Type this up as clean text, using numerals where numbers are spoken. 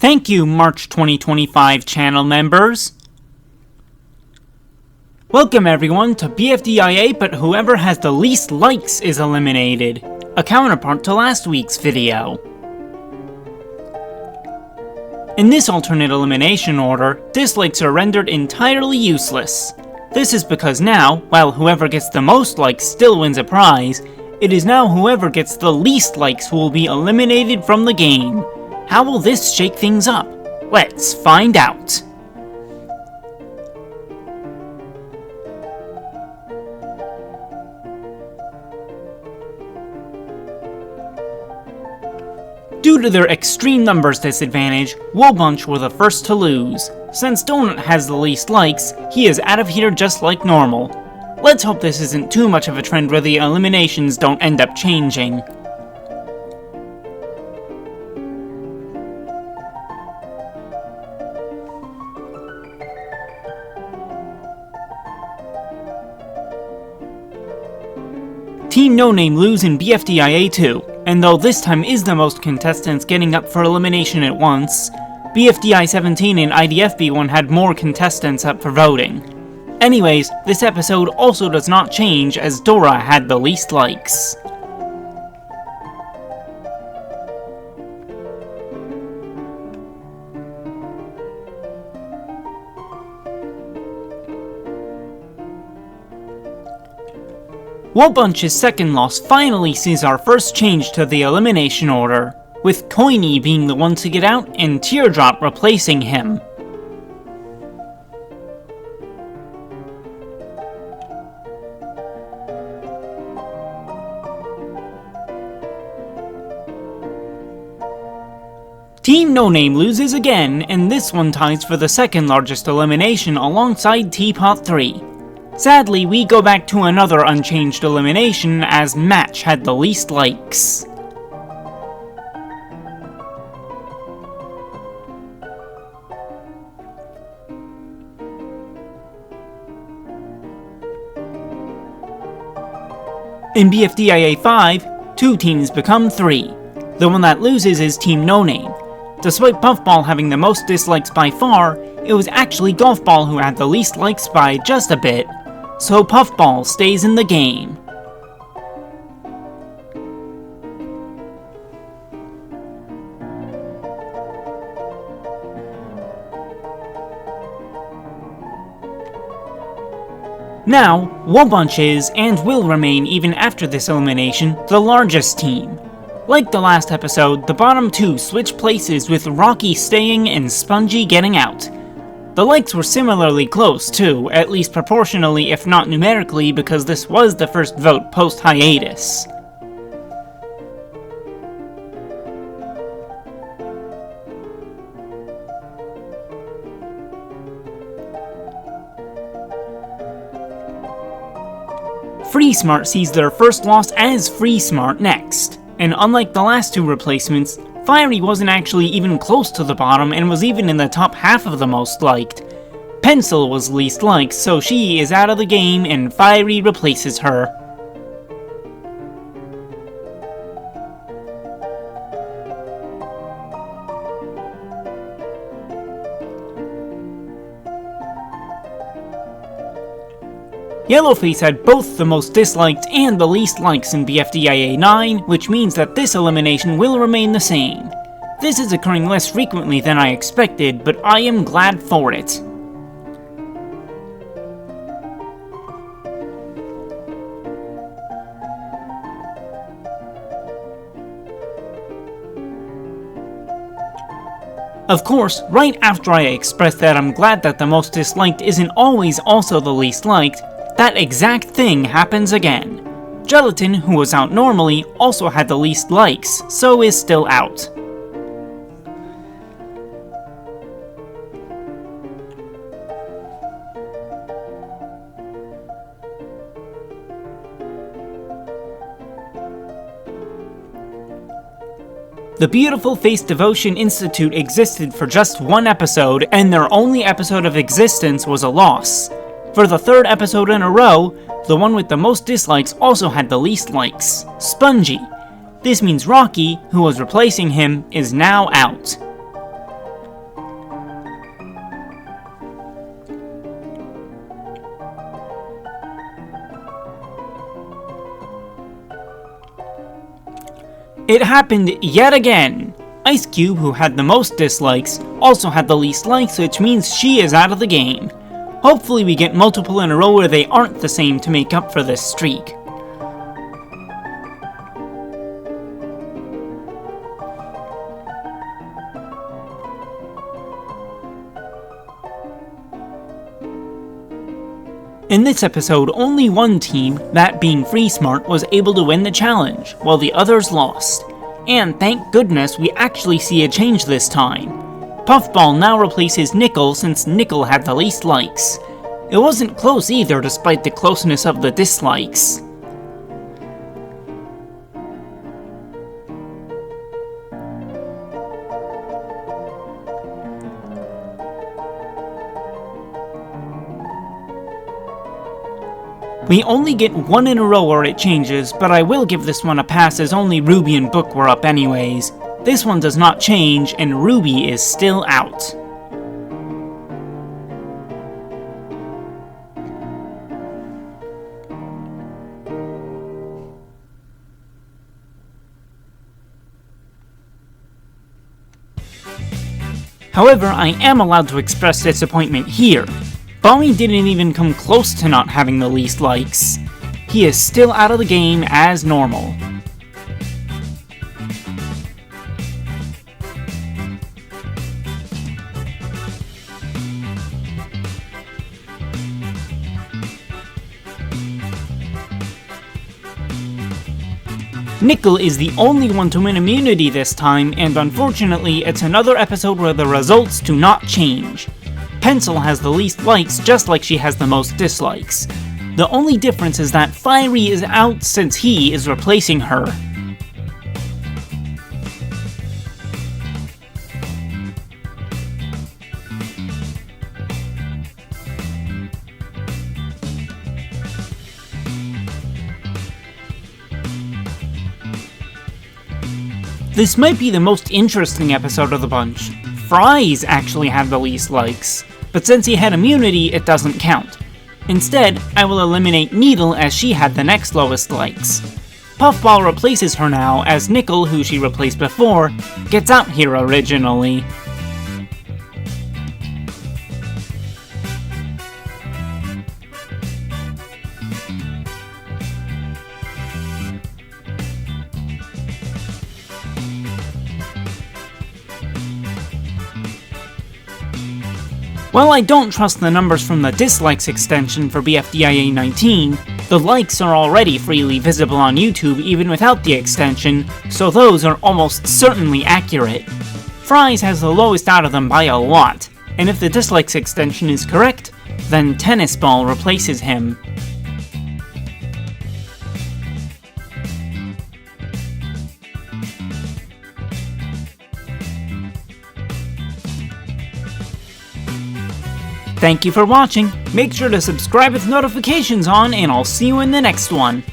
Thank you, March 2025 channel members. Welcome everyone to BFDIA, but whoever has the least likes is eliminated, a counterpart to last week's video. In this alternate elimination order, dislikes are rendered entirely useless. This is because now, while whoever gets the most likes still wins a prize, it is now whoever gets the least likes who will be eliminated from the game. How will this shake things up? Let's find out. Due to their extreme numbers disadvantage, Woolbunch were the first to lose. Since Donut has the least likes, he is out of here just like normal. Let's hope this isn't too much of a trend where the eliminations don't end up changing. Team No Name lose in BFDIA 2, and though this time is the most contestants getting up for elimination at once, BFDI 17 and IDFB 1 had more contestants up for voting. Anyways, this episode also does not change as Dora had the least likes. Woolbunch's second loss finally sees our first change to the elimination order, with Coiny being the one to get out and Teardrop replacing him. Team No Name loses again, and this one ties for the second largest elimination alongside Teapot 3. Sadly, we go back to another unchanged elimination as Match had the least likes. In BFDIA 5, 2 teams become 3. The one that loses is Team No Name. Despite Puffball having the most dislikes by far, it was actually Golfball who had the least likes by just a bit, so Puffball stays in the game. Now, Woolbunch is, and will remain even after this elimination, the largest team. Like the last episode, the bottom 2 switch places with Rocky staying and Spongy getting out. The likes were similarly close too, at least proportionally if not numerically, because this was the first vote post-hiatus. Free Smart sees their first loss as Free Smart next, and unlike the last 2 replacements, Fiery wasn't actually even close to the bottom and was even in the top half of the most liked. Pencil was least liked, so she is out of the game and Fiery replaces her. Yellowface had both the most disliked and the least likes in BFDIA 9, which means that this elimination will remain the same. This is occurring less frequently than I expected, but I am glad for it. Of course, right after I express that I'm glad that the most disliked isn't always also the least liked, that exact thing happens again. Gelatin, who was out normally, also had the least likes, so is still out. The Beautiful Face Devotion Institute existed for just one episode, and their only episode of existence was a loss. For the 3rd episode in a row, the one with the most dislikes also had the least likes, Spongy. This means Rocky, who was replacing him, is now out. It happened yet again! Ice Cube, who had the most dislikes, also had the least likes, which means she is out of the game. Hopefully we get multiple in a row where they aren't the same to make up for this streak. In this episode, only one team, that being Free Smart, was able to win the challenge, while the others lost. And thank goodness we actually see a change this time. Puffball now replaces Nickel since Nickel had the least likes. It wasn't close either despite the closeness of the dislikes. We only get one in a row where it changes, but I will give this one a pass as only Ruby and Book were up anyways. This one does not change, and Ruby is still out. However, I am allowed to express disappointment here. Bonnie didn't even come close to not having the least likes. He is still out of the game as normal. Nickel is the only one to win immunity this time, and unfortunately it's another episode where the results do not change. Pencil has the least likes just like she has the most dislikes. The only difference is that Fiery is out since he is replacing her. This might be the most interesting episode of the bunch. Fries actually had the least likes, but since he had immunity, it doesn't count. Instead, I will eliminate Needle as she had the next lowest likes. Puffball replaces her now, as Nickel, who she replaced before, gets out here originally. While I don't trust the numbers from the dislikes extension for BFDIA 19, the likes are already freely visible on YouTube even without the extension, so those are almost certainly accurate. Fries has the lowest out of them by a lot, and if the dislikes extension is correct, then Tennis Ball replaces him. Thank you for watching, make sure to subscribe with notifications on, and I'll see you in the next one.